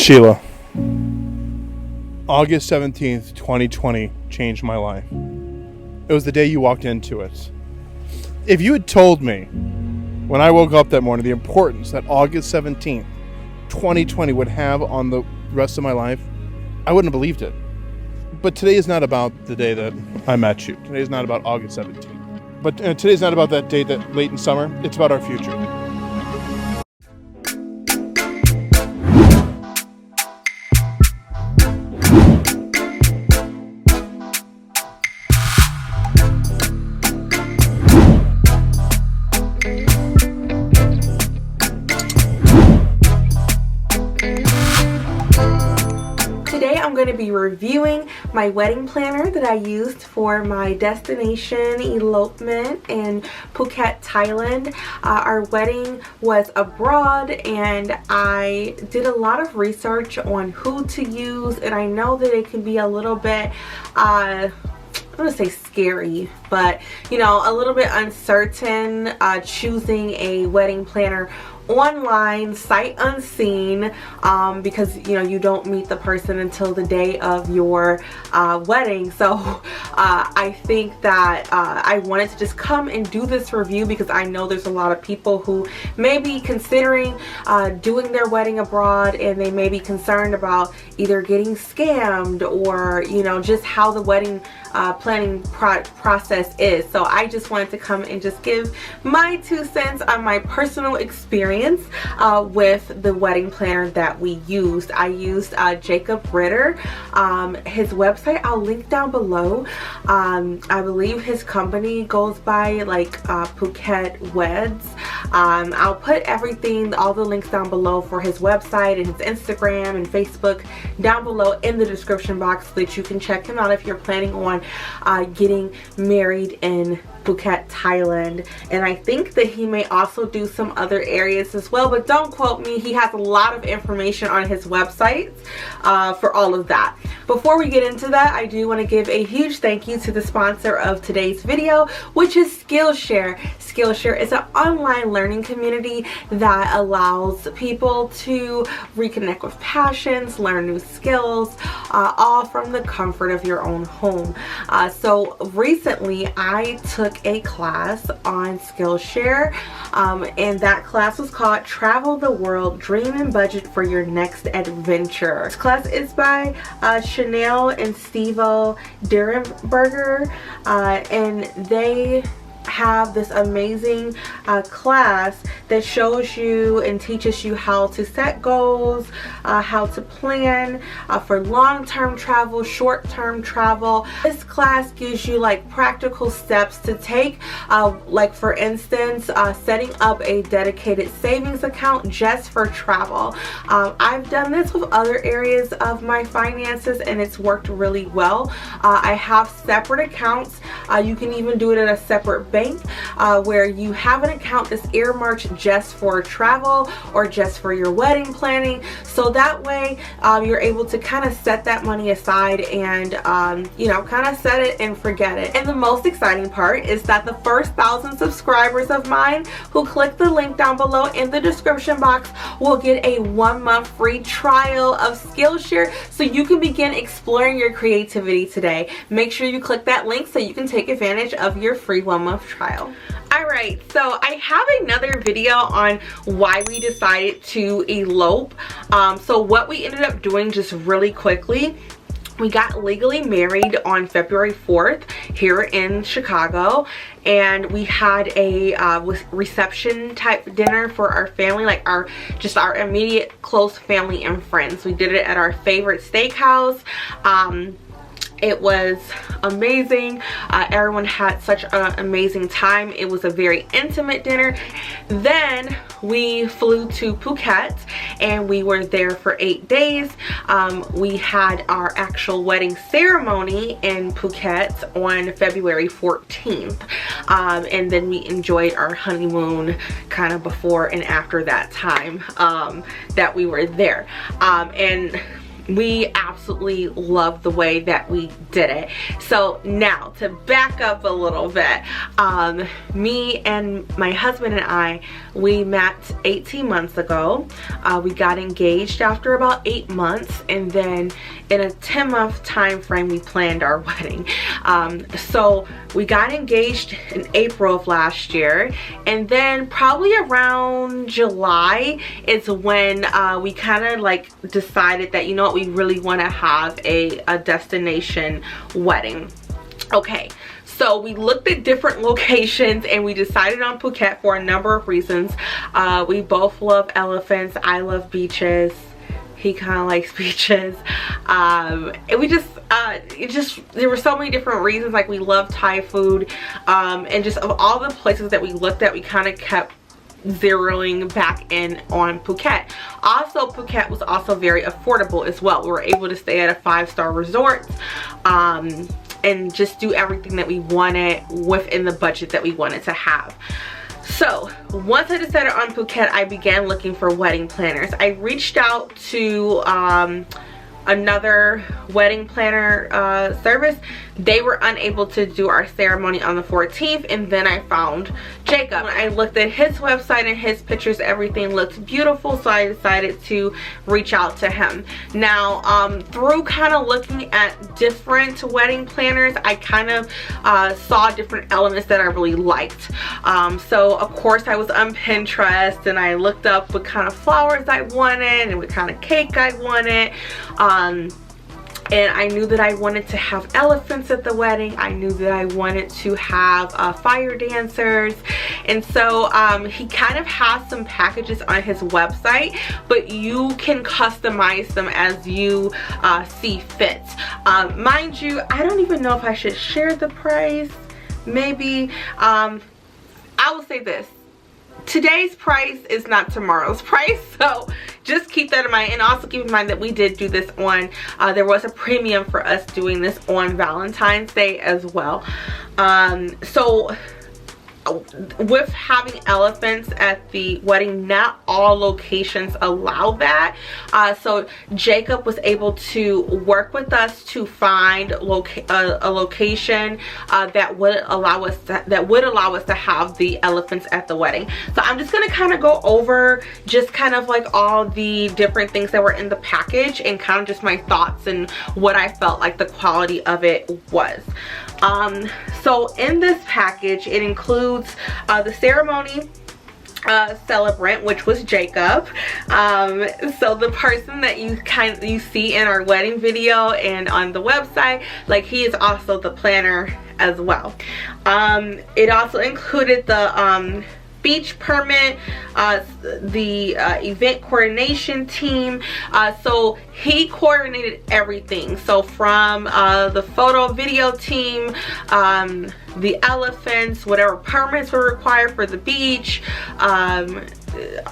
Sheila, August 17th, 2020 changed my life. It was the day you walked into it. If you had told me when I woke up that morning the importance that August 17th, 2020 would have on the rest of my life, I wouldn't have believed it. But today is not about the day that I met you. Today is not about August 17th. But today is not about that day that late in summer. It's about our future. I'm going to be reviewing my wedding planner that I used for my destination elopement in Phuket, Thailand. Our wedding was abroad and I did a lot of research on who to use, and I know that it can be a little bit I'm gonna say scary, but you know, a little bit uncertain choosing a wedding planner online, sight unseen, because you know, you don't meet the person until the day of your wedding. So I think that I wanted to just come and do this review because I know there's a lot of people who may be considering doing their wedding abroad, and they may be concerned about either getting scammed or, you know, just how the wedding planning process is. So I just wanted to come and just give my 2 cents on my personal experience with the wedding planner that we used. I used Jacob Ritter. His website I'll link down below. I believe his company goes by like PhuketWeds. I'll put everything, all the links down below for his website and his Instagram and Facebook down below in the description box so that you can check him out if you're planning on getting married in Phuket, Thailand. And I think that he may also do some other areas as well, but don't quote me. He has a lot of information on his website for all of that. Before we get into that, I do want to give a huge thank you to the sponsor of today's video, which is Skillshare. Skillshare is an online learning community that allows people to reconnect with passions, learn new skills, all from the comfort of your own home. So recently I took a class on Skillshare, and that class was called Travel the World, Dream and Budget for Your Next Adventure. This class is by Chanel and Steve-O Derenberger, and they have this amazing class that shows you and teaches you how to set goals, how to plan for long-term travel, short-term travel. This class gives you like practical steps to take, like for instance, setting up a dedicated savings account just for travel. I've done this with other areas of my finances and it's worked really well. I have separate accounts. You can even do it at a separate bank, where you have an account that's earmarked just for travel or just for your wedding planning, so that way you're able to kind of set that money aside and you know, kind of set it and forget it. And the most exciting part is that the first 1,000 subscribers of mine who click the link down below in the description box will get a 1-month free trial of Skillshare, so you can begin exploring your creativity today. Make sure you click that link so you can take advantage of your free 1-month trial. Alright, so I have another video on why we decided to elope. So what we ended up doing, just really quickly, we got legally married on February 4th here in Chicago, and we had a reception type dinner for our family, like our immediate close family and friends. We did it at our favorite steakhouse. It was amazing. Everyone had such an amazing time. It was a very intimate dinner. Then we flew to Phuket and we were there for 8 days. We had our actual wedding ceremony in Phuket on February 14th. And then we enjoyed our honeymoon kind of before and after that time that we were there. And we absolutely love the way that we did it. So now to back up a little bit, me and my husband and I, we met 18 months ago. We got engaged after about 8 months, and then in a 10-month time frame we planned our wedding. So we got engaged in April of last year, and then probably around July is when we kind of like decided that, you know what, we really want to have a destination wedding. Okay, so we looked at different locations and we decided on Phuket for a number of reasons. We both love elephants. I love beaches. He kind of likes beaches. And we just, there were so many different reasons. Like, we love Thai food. And just of all the places that we looked at, we kind of kept zeroing back in on Phuket. Also, Phuket was also very affordable as well. We were able to stay at a 5-star resort and just do everything that we wanted within the budget that we wanted to have. So once I decided on Phuket, I began looking for wedding planners. I reached out to another wedding planner service. They were unable to do our ceremony on the 14th, and then I found Jacob. When I looked at his website and his pictures, everything looked beautiful, so I decided to reach out to him. Now through kind of looking at different wedding planners, I kind of saw different elements that I really liked. So of course I was on Pinterest and I looked up what kind of flowers I wanted and what kind of cake I wanted. And I knew that I wanted to have elephants at the wedding. I knew that I wanted to have fire dancers. And so he kind of has some packages on his website, but you can customize them as you see fit. Mind you, I don't even know if I should share the price. Maybe. I will say this. Today's price is not tomorrow's price, so just keep that in mind. And also keep in mind that we did do this on, there was a premium for us doing this on Valentine's Day as well. So with having elephants at the wedding, not all locations allow that. So Jacob was able to work with us to find a location that would allow us to have the elephants at the wedding. So I'm just gonna kind of go over just kind of like all the different things that were in the package and kind of just my thoughts and what I felt like the quality of it was. So in this package, it includes the ceremony celebrant, which was Jacob. So the person that you see in our wedding video and on the website, like, he is also the planner as well. It also included the beach permit, the event coordination team. So he coordinated everything. So from the photo video team, the elephants, whatever permits were required for the beach,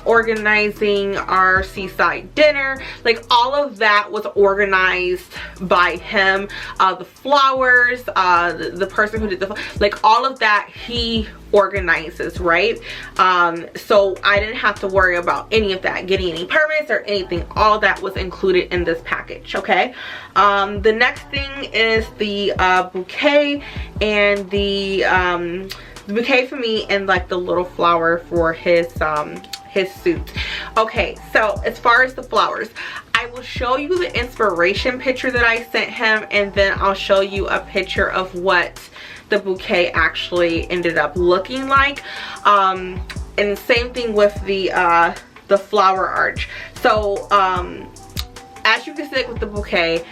organizing our seaside dinner, like all of that was organized by him. The flowers, the person who did the, like, all of that he organizes, right? So I didn't have to worry about any of that, getting any permits or anything. All that was included in this package. Okay. The next thing is the bouquet, and the bouquet for me, and like the little flower for his suit. Okay, so as far as the flowers, I will show you the inspiration picture that I sent him, and then I'll show you a picture of what the bouquet actually ended up looking like. And same thing with the flower arch. So as you can see with the bouquet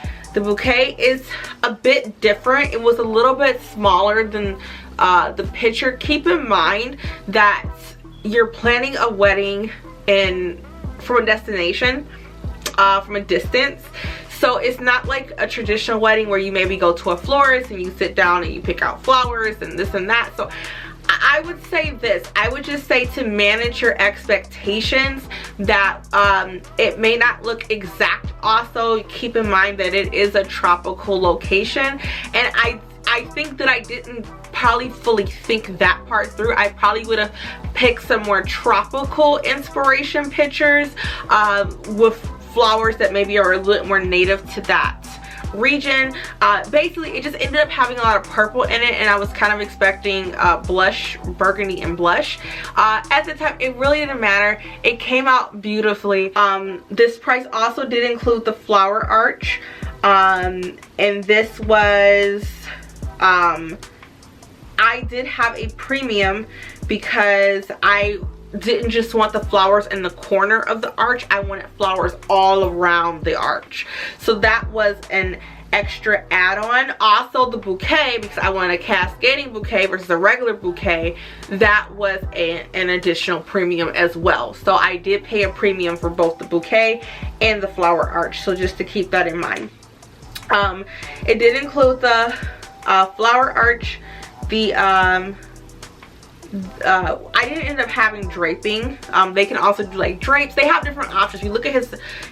is a bit different. It was a little bit smaller than the picture. Keep in mind that you're planning a wedding from a destination, from a distance. So it's not like a traditional wedding where you maybe go to a florist and you sit down and you pick out flowers and this and that. So I would say this, I would just say to manage your expectations, that it may not look exact. Also keep in mind that it is a tropical location, and I think that I didn't probably fully think that part through. I probably would have picked some more tropical inspiration pictures with flowers that maybe are a little more native to that region. Basically it just ended up having a lot of purple in it, and I was kind of expecting blush, burgundy and blush. At the time it really didn't matter. It came out beautifully. This price also did include the flower arch, and this was I did have a premium because I didn't just want the flowers in the corner of the arch. I wanted flowers all around the arch. So that was an extra add-on. Also the bouquet, because I wanted a cascading bouquet versus a regular bouquet, that was an additional premium as well. So I did pay a premium for both the bouquet and the flower arch, so just to keep that in mind. It did include the flower arch, the I didn't end up having draping. They can also do like drapes. They have different options. You look at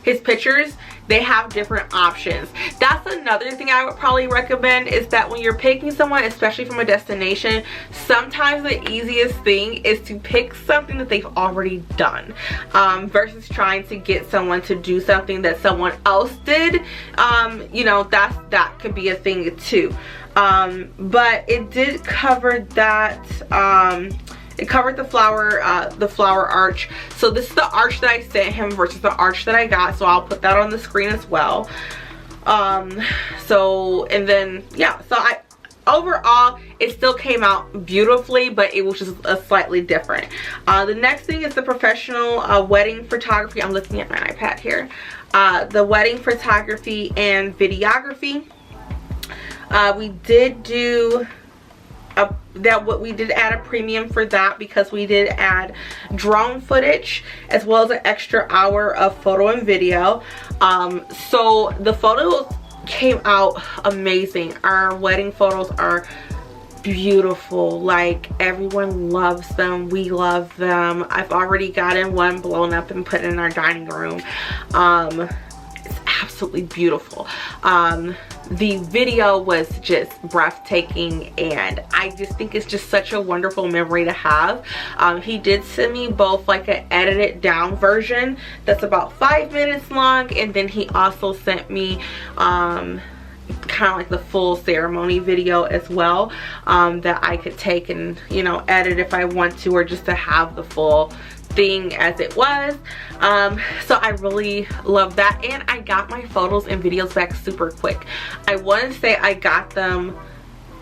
his pictures, they have different options. That's another thing I would probably recommend, is that when you're picking someone, especially from a destination, sometimes the easiest thing is to pick something that they've already done, versus trying to get someone to do something that someone else did. You know, that could be a thing too. But it did cover that. It covered the flower arch. So this is the arch that I sent him versus the arch that I got, so I'll put that on the screen as well. So, and then yeah, so overall it still came out beautifully, but it was just a slightly different. The next thing is the professional wedding photography. I'm looking at my iPad here. The wedding photography and videography. We did do we did add a premium for that, because we did add drone footage as well as an extra hour of photo and video. So the photos came out amazing. Our wedding photos are beautiful. Like, everyone loves them. We love them. I've already gotten one blown up and put in our dining room. It's absolutely beautiful. The video was just breathtaking, and I just think it's just such a wonderful memory to have. He did send me both like an edited down version that's about 5 minutes long, and then he also sent me kind of like the full ceremony video as well, that I could take and, you know, edit if I want to, or just to have the full thing as it was. So I really love that, and I got my photos and videos back super quick. I want to say I got them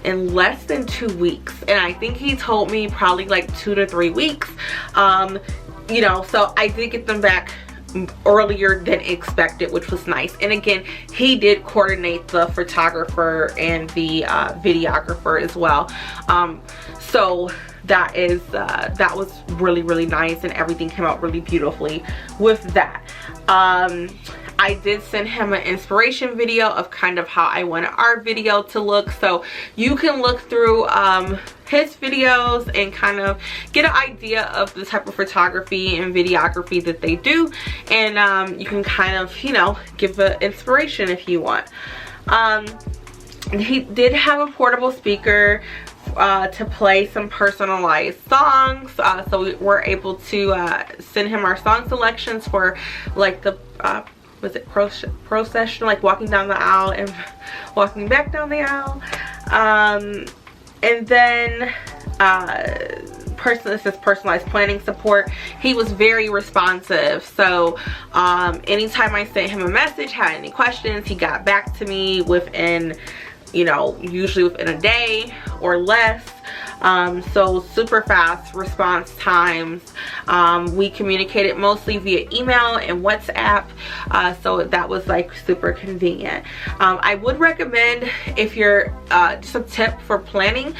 in less than 2 weeks, and I think he told me probably like 2 to 3 weeks. You know, so I did get them back earlier than expected, which was nice. And again, he did coordinate the photographer and the videographer as well. So that was really nice, and everything came out really beautifully with that. I did send him an inspiration video of kind of how I wanted our video to look, so you can look through his videos and kind of get an idea of the type of photography and videography that they do, and you can kind of, you know, give an inspiration if you want. He did have a portable speaker to play some personalized songs, so we were able to send him our song selections for like the was it procession, like walking down the aisle and walking back down the aisle. And then this is personalized planning support. He was very responsive, so anytime I sent him a message, had any questions, he got back to me within, you know, usually within a day or less. So super fast response times. We communicated mostly via email and WhatsApp, so that was like super convenient. I would recommend, if you're just a tip for planning,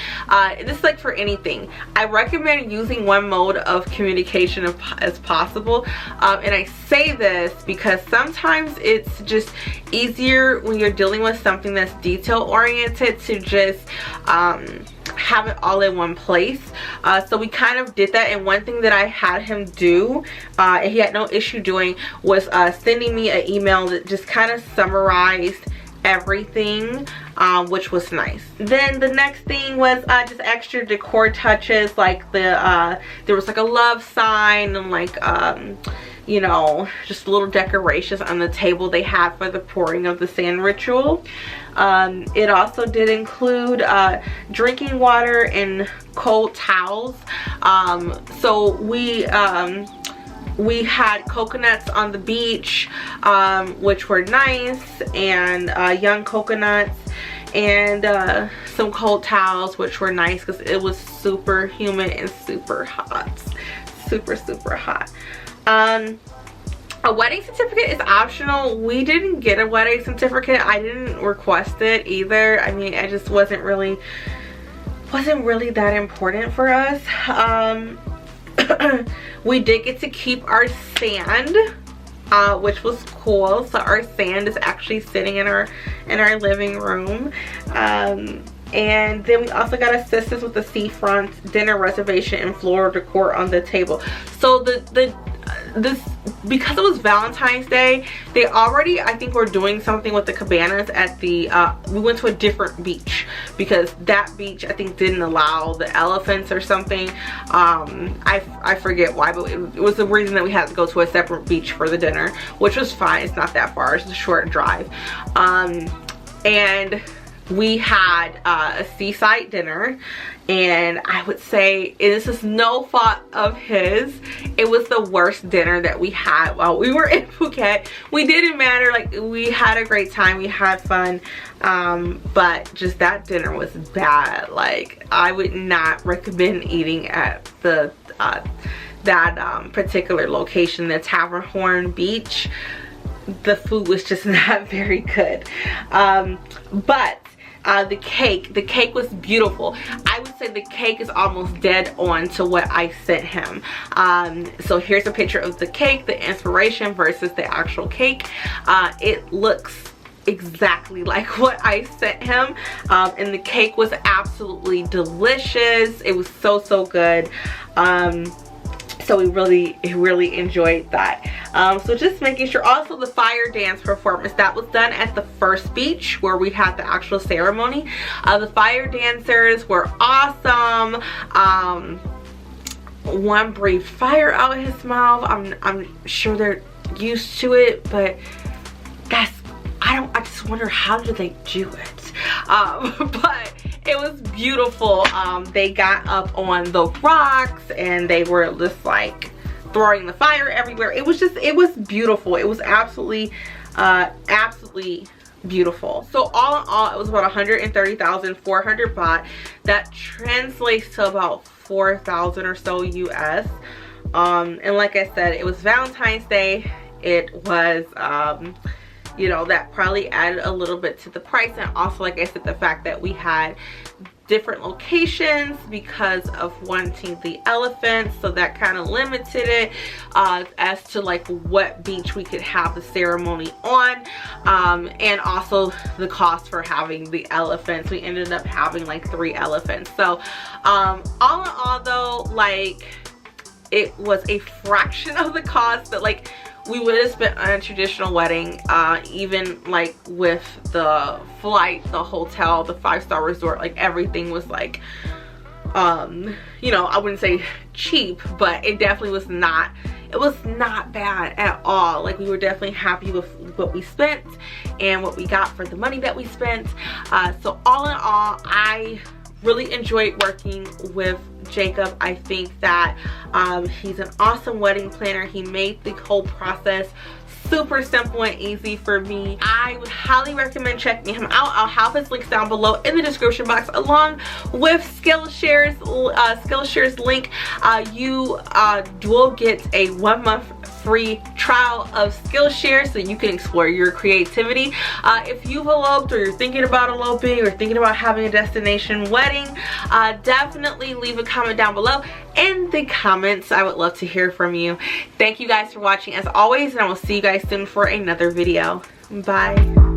this is like for anything, I recommend using one mode of communication as possible. And I say this because sometimes it's just easier when you're dealing with something that's detail oriented to just have it all in one place. So we kind of did that, and one thing that I had him do, and he had no issue doing, was sending me an email that just kind of summarized everything, which was nice. Then the next thing was just extra decor touches, like there was like a love sign and like you know, just little decorations on the table they had for the pouring of the sand ritual. It also did include drinking water and cold towels. So we had coconuts on the beach, which were nice, and young coconuts, and some cold towels, which were nice because it was super humid and super hot. Super hot. A wedding certificate is optional. We didn't get a wedding certificate. I didn't request it either. I mean, it just wasn't really that important for us. We did get to keep our sand, which was cool. So our sand is actually sitting in our living room. And then we also got assistance with the seafront dinner reservation and floral decor on the table. So because it was Valentine's Day, they already, I think, were doing something with the cabanas at the we went to a different beach because that beach, I think, didn't allow the elephants or something. I forget why, but it was the reason that we had to go to a separate beach for the dinner, which was fine. It's not that far, it's a short drive. And we had a seaside dinner, and I would say, this is no fault of his, it was the worst dinner that we had while we were in Phuket. We didn't matter, like, we had a great time, we had fun, but just that dinner was bad. Like, I would not recommend eating at the that particular location, the Tavern Beach. The food was just not very good. But the cake was beautiful. I would say the cake is almost dead on to what I sent him. So here's a picture of the cake, the inspiration versus the actual cake. It looks exactly like what I sent him, and the cake was absolutely delicious. It was so good. So we really enjoyed that. So just making sure. Also, the fire dance performance that was done at the first beach where we had the actual ceremony. The fire dancers were awesome. One breathed fire out of his mouth. I'm sure they're used to it, but I just wonder, how do they do it? But it was beautiful. They got up on the rocks and they were just like throwing the fire everywhere. It was beautiful. It was absolutely beautiful. So all in all, it was about 130,400 baht. That translates to about 4,000 or so US. And like I said, it was Valentine's Day. It was you know, that probably added a little bit to the price. And also, like I said, the fact that we had different locations because of wanting the elephants, so that kind of limited it as to like what beach we could have the ceremony on, and also the cost for having the elephants. We ended up having like 3 elephants. So all in all though, like, it was a fraction of the cost that like we would have spent on a traditional wedding, even like with the flight, the hotel, the 5-star resort. Like, everything was like, you know, I wouldn't say cheap, but it definitely was not, it was not bad at all. Like, we were definitely happy with what we spent and what we got for the money that we spent. So all in all, I really enjoyed working with Jacob. I think that he's an awesome wedding planner. He made the whole process super simple and easy for me. I would highly recommend checking him out. I'll have his links down below in the description box, along with Skillshare's link. You will get a 1-month free trial of Skillshare so you can explore your creativity. If you've eloped, or you're thinking about eloping, or thinking about having a destination wedding, definitely leave a comment down below in the comments. I would love to hear from you. Thank you guys for watching as always, and I will see you guys soon for another video. Bye.